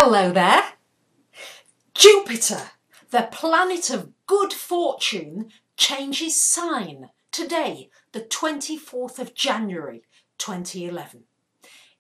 Hello there. Jupiter, the planet of good fortune, changes sign today, the 24th of January 2011.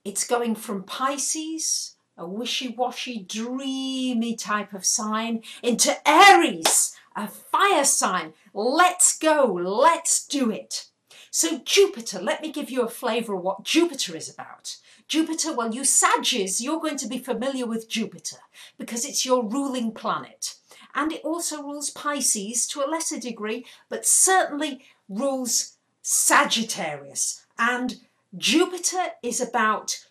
It's going from Pisces, a wishy-washy, dreamy type of sign, into Aries, a fire sign. Let's go, let's do it. So Jupiter, let me give you a flavour of what Jupiter is about. Jupiter, well, you Sagittarius, you're going to be familiar with Jupiter because it's your ruling planet. And it also rules Pisces to a lesser degree, but certainly rules Sagittarius. And Jupiter is about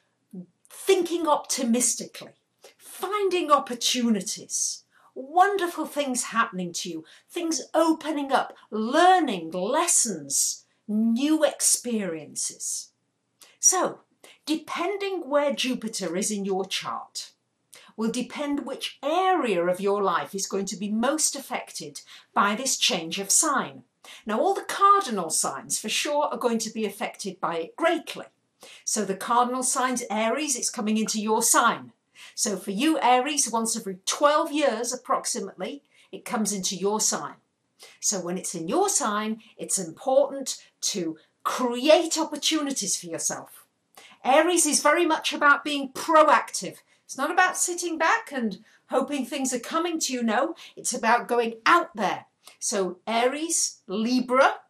thinking optimistically, finding opportunities, wonderful things happening to you, things opening up, learning lessons, new experiences. So, depending where Jupiter is in your chart will depend which area of your life is going to be most affected by this change of sign. Now, all the cardinal signs for sure are going to be affected by it greatly. So the cardinal signs, Aries, it's coming into your sign. So for you, Aries, once every 12 years approximately, it comes into your sign. So when it's in your sign, it's important to create opportunities for yourself. Aries is very much about being proactive. It's not about sitting back and hoping things are coming to you. No, it's about going out there. So Aries, Libra,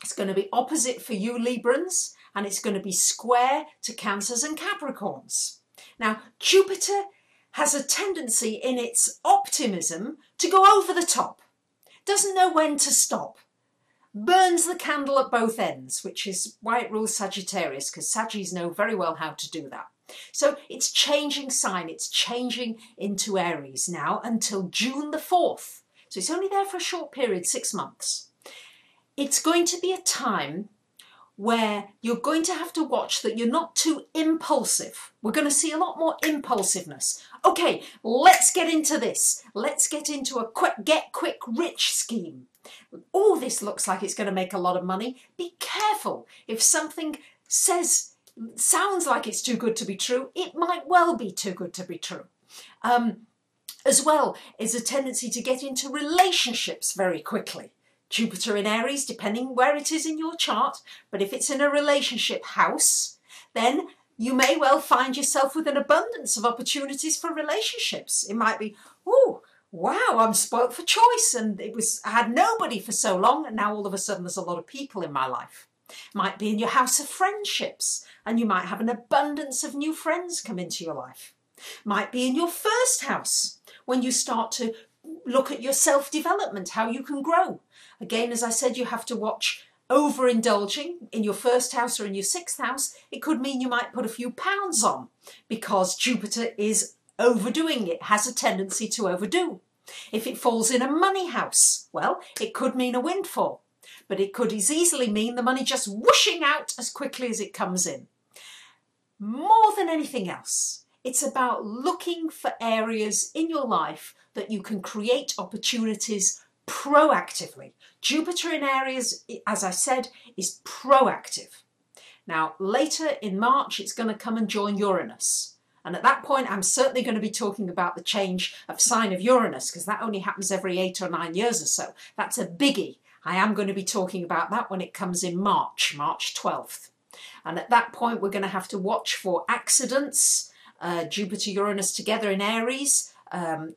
it's going to be opposite for you Librans, and it's going to be square to Cancers and Capricorns. Now, Jupiter has a tendency in its optimism to go over the top. Doesn't know when to stop. Burns the candle at both ends, which is why it rules Sagittarius, because Saggies know very well how to do that. So it's changing sign, it's changing into Aries now until June the 4th. So it's only there for a short period, 6 months. It's going to be a time where you're going to have to watch that you're not too impulsive. We're going to see a lot more impulsiveness. Okay, let's get into this. Let's get into a get quick rich scheme. Oh, this looks like it's going to make a lot of money. Be careful. If something sounds like it's too good to be true, it might well be too good to be true. As well is a tendency to get into relationships very quickly. Jupiter in Aries, depending where it is in your chart, but if it's in a relationship house, then you may well find yourself with an abundance of opportunities for relationships. It might be, oh, wow, I'm spoilt for choice, and I had nobody for so long, and now all of a sudden there's a lot of people in my life. Might be in your house of friendships, and you might have an abundance of new friends come into your life. Might be in your first house, when you start to look at your self-development, how you can grow. Again, as I said, you have to watch overindulging in your first house or in your 6th house. It could mean you might put a few pounds on because Jupiter is overdoing it, has a tendency to overdo. If it falls in a money house, well, it could mean a windfall, but it could as easily mean the money just whooshing out as quickly as it comes in. More than anything else, it's about looking for areas in your life that you can create opportunities proactively. Jupiter in Aries, as I said, is proactive. Now, later in March, it's going to come and join Uranus. And at that point, I'm certainly going to be talking about the change of sign of Uranus, because that only happens every 8 or 9 years or so. That's a biggie. I am going to be talking about that when it comes in March 12th. And at that point, we're going to have to watch for accidents, Jupiter-Uranus together in Aries,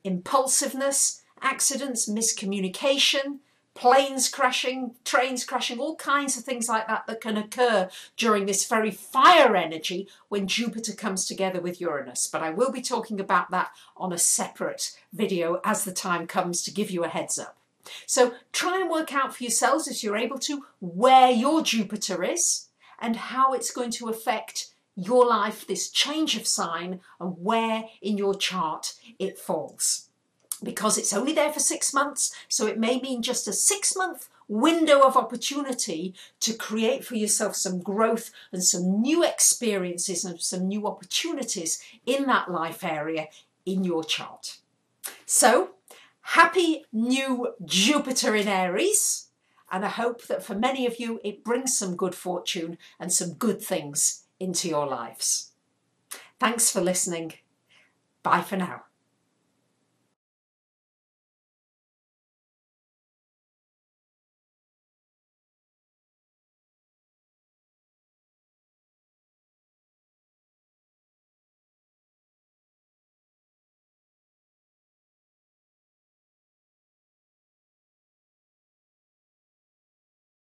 impulsiveness, accidents, miscommunication, planes crashing, trains crashing, all kinds of things like that can occur during this very fire energy when Jupiter comes together with Uranus. But I will be talking about that on a separate video as the time comes to give you a heads up. So try and work out for yourselves, if you're able to, where your Jupiter is and how it's going to affect your life, this change of sign, and where in your chart it falls. Because it's only there for 6 months, so it may mean just a 6-month window of opportunity to create for yourself some growth and some new experiences and some new opportunities in that life area in your chart. So, happy new Jupiter in Aries, and I hope that for many of you it brings some good fortune and some good things into your lives. Thanks for listening. Bye for now.